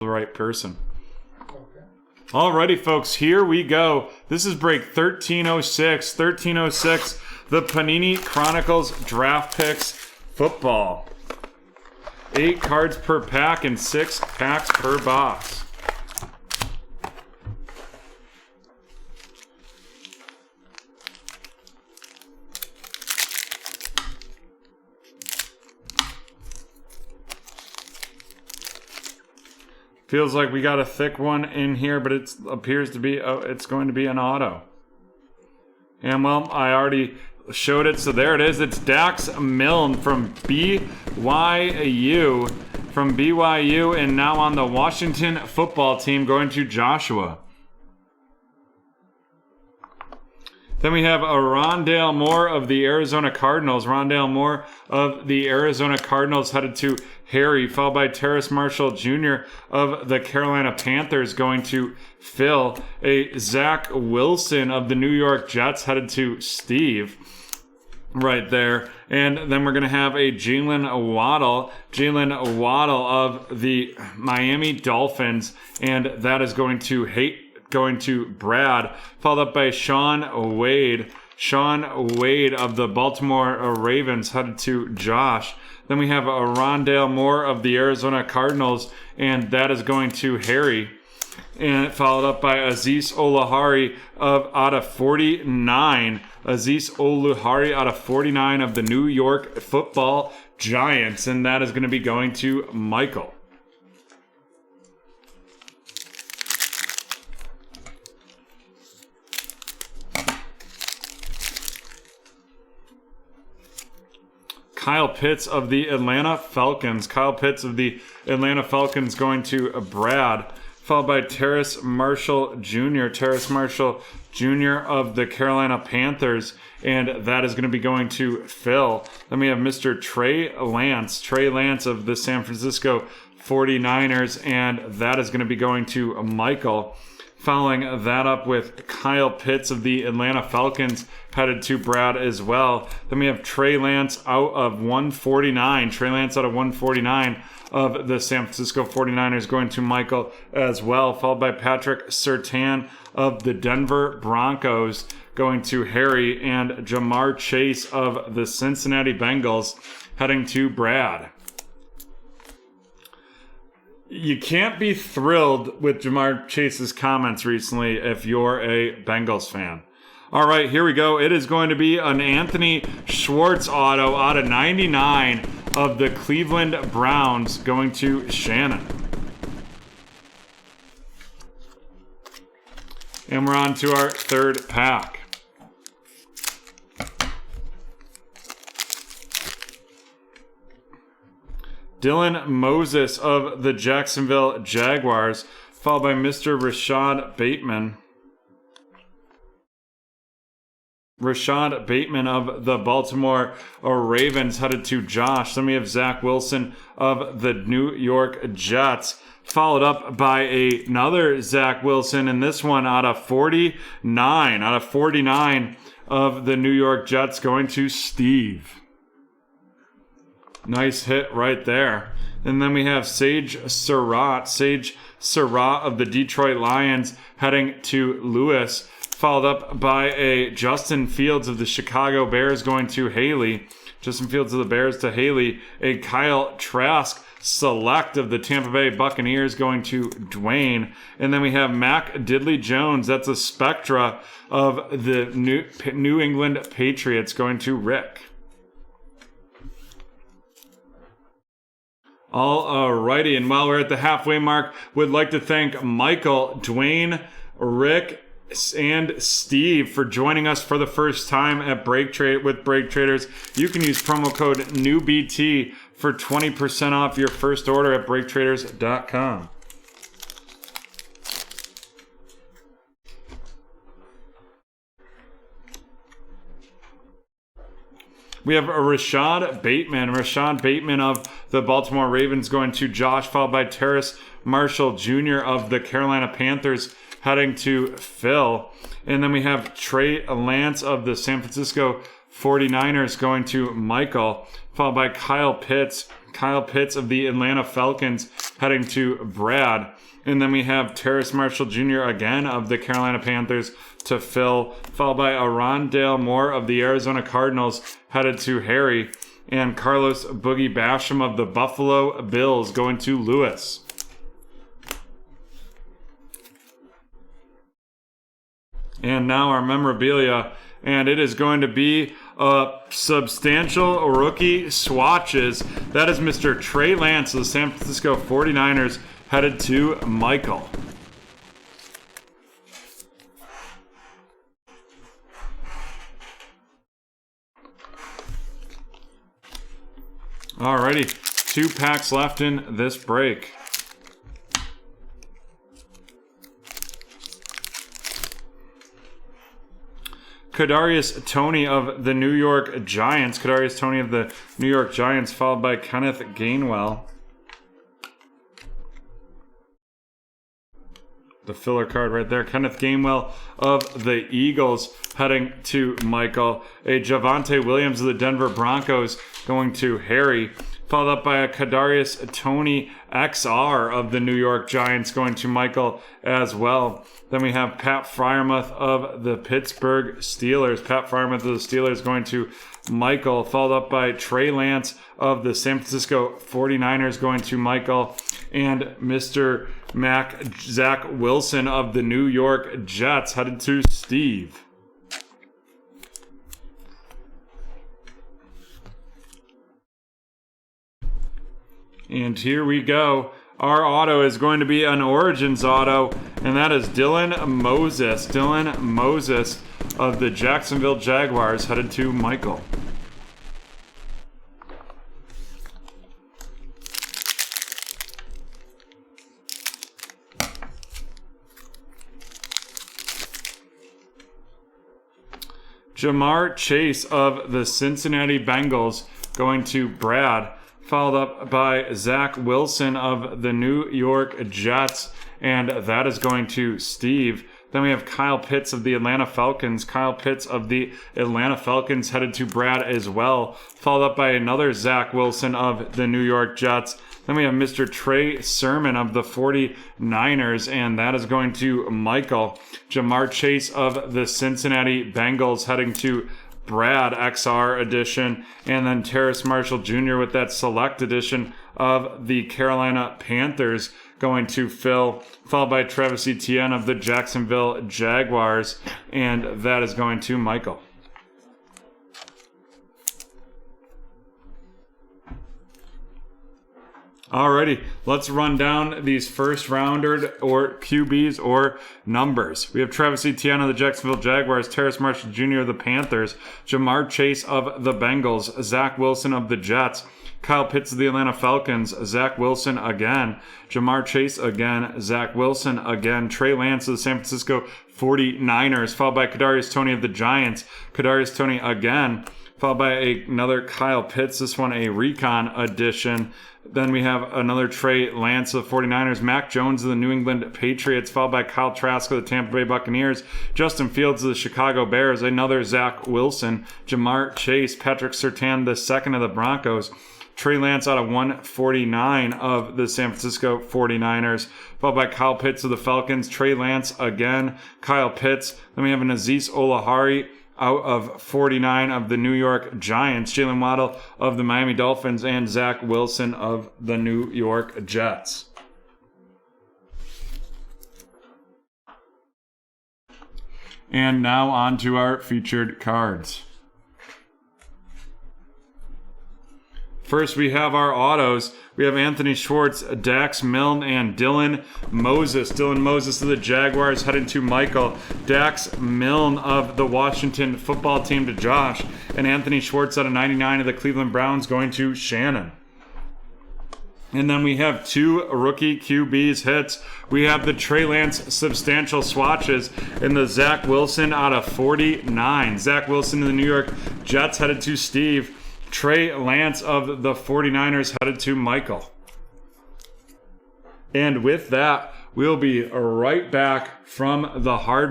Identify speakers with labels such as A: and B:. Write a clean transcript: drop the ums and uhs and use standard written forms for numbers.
A: the right person. Alrighty, folks, here we go. This is break 1306. 1306, the Panini Chronicles Draft Picks Football. 8 cards per pack and 6 packs per box. Feels like we got a thick one in here, but it appears to be, it's going to be an auto. And well, I already showed it, so there it is. It's Dax Milne from BYU. And now on the Washington football team, going to Joshua. Then we have a Rondale Moore of the Arizona Cardinals. Rondale Moore of the Arizona Cardinals headed to Harry, followed by Terrace Marshall Jr. of the Carolina Panthers going to Phil. A Zach Wilson of the New York Jets headed to Steve right there. And then we're going to have a Jalen Waddle of the Miami Dolphins, and that is going to Brad, followed up by Sean Wade of the Baltimore Ravens headed to Josh. Then we have a Rondale Moore of the Arizona Cardinals, and that is going to Harry. And followed up by Azeez Oluwari out of 49. Azeez Oluwari out of 49 of the New York Football Giants, and that is going to be going to Michael. Kyle Pitts of the Atlanta Falcons. Going to Brad, followed by Terrace Marshall Jr. of the Carolina Panthers, and that is going to be going to Phil. Then we have Mr. Trey Lance of the San Francisco 49ers, and that is going to be going to Michael. Following that up with Kyle Pitts of the Atlanta Falcons headed to Brad as well. Then we have Trey Lance out of 149. Of the San Francisco 49ers going to Michael as well. Followed by Patrick Surtain of the Denver Broncos going to Harry. And Jamar Chase of the Cincinnati Bengals heading to Brad. You can't be thrilled with Jamar Chase's comments recently if you're a Bengals fan. All right, here we go. It is going to be an Anthony Schwartz auto out of 99 of the Cleveland Browns going to Shannon. And we're on to our third pack. Dylan Moses of the Jacksonville Jaguars, followed by Mr. Rashad Bateman. Of the Baltimore Ravens headed to Josh. Then we have Zach Wilson of the New York Jets, followed up by another Zach Wilson, and this one out of 49. Of the New York Jets going to Steve. Nice hit right there. And then we have Sage Surratt of the Detroit Lions heading to Lewis, followed up by a Justin Fields of the Chicago Bears going to Haley. Justin Fields of the Bears to Haley. A Kyle Trask select of the Tampa Bay Buccaneers going to Dwayne. And then we have Mac Diddley Jones. That's a Spectra of the New England Patriots going to Rick. Alrighty, and while we're at the halfway mark, would like to thank Michael, Dwayne, Rick, and Steve for joining us for the first time at BreakTraders. You can use promo code NEWBT for 20% off your first order at BreakTraders.com. We have a Rashad Bateman of the Baltimore Ravens going to Josh, followed by Terrace Marshall Jr. of the Carolina Panthers heading to Phil. And then we have Trey Lance of the San Francisco 49ers going to Michael, followed by Kyle Pitts. Kyle Pitts of the Atlanta Falcons heading to Brad. And then we have Terrace Marshall Jr. again of the Carolina Panthers to Phil, followed by Rondale Moore of the Arizona Cardinals headed to Harry. And Carlos Boogie Basham of the Buffalo Bills going to Lewis. And now our memorabilia, and it is going to be substantial rookie swatches. That is Mr. Trey Lance of the San Francisco 49ers headed to Michael. Alrighty, 2 packs left in this break. Kadarius Toney of the New York Giants. Kadarius Toney of the New York Giants, followed by Kenneth Gainwell. The filler card right there. Kenneth Gainwell of the Eagles heading to Michael. A Javonte Williams of the Denver Broncos going to Harry. Followed up by a Kadarius Toney XR of the New York Giants going to Michael as well. Then we have Pat Freiermuth of the Pittsburgh Steelers. Pat Freiermuth of the Steelers going to Michael. Followed up by Trey Lance of the San Francisco 49ers going to Michael. And Mr. Zach Wilson of the New York Jets headed to Steve. And here we go. Our auto is going to be an Origins auto, and that is Dylan Moses. Dylan Moses of the Jacksonville Jaguars headed to Michael. Jamar Chase of the Cincinnati Bengals going to Brad, followed up by Zach Wilson of the New York Jets, and that is going to Steve. Then we have Kyle Pitts of the Atlanta Falcons. Kyle Pitts of the Atlanta Falcons headed to Brad as well, followed up by another Zach Wilson of the New York Jets. Then we have Mr. Trey Sermon of the 49ers, and that is going to Michael. Jamar Chase of the Cincinnati Bengals heading to Brad XR edition, and then Terrace Marshall Jr. with that select edition of the Carolina Panthers going to Phil, followed by Travis Etienne of the Jacksonville Jaguars, and that is going to Michael. Alrighty, let's run down these first rounded or QBs or numbers. We have Travis Etienne of the Jacksonville Jaguars, Terrace Marshall Jr. of the Panthers, Jamar Chase of the Bengals, Zach Wilson of the Jets, Kyle Pitts of the Atlanta Falcons, Zach Wilson again, Jamar Chase again, Zach Wilson again, Trey Lance of the San Francisco 49ers, followed by Kadarius Toney of the Giants, Kadarius Toney again, followed by another Kyle Pitts, this one a Recon edition. Then we have another Trey Lance of the 49ers, Mac Jones of the New England Patriots, followed by Kyle Trask of the Tampa Bay Buccaneers, Justin Fields of the Chicago Bears, another Zach Wilson, Jamar Chase, Patrick Surtain II of the Broncos, Trey Lance out of 149 of the San Francisco 49ers, followed by Kyle Pitts of the Falcons, Trey Lance again, Kyle Pitts. Then we have an Azeez Olahari out of 49 of the New York Giants, Jalen Waddle of the Miami Dolphins, and Zach Wilson of the New York Jets. And now on to our featured cards. First, we have our autos. We have Anthony Schwartz, Dax Milne, and Dylan Moses. Dylan Moses of the Jaguars heading to Michael. Dax Milne of the Washington football team to Josh. And Anthony Schwartz out of 99 of the Cleveland Browns going to Shannon. And then we have two rookie QBs hits. We have the Trey Lance substantial swatches and the Zach Wilson out of 49. Zach Wilson of the New York Jets headed to Steve. Trey Lance of the 49ers headed to Michael. And with that, we'll be right back from the hard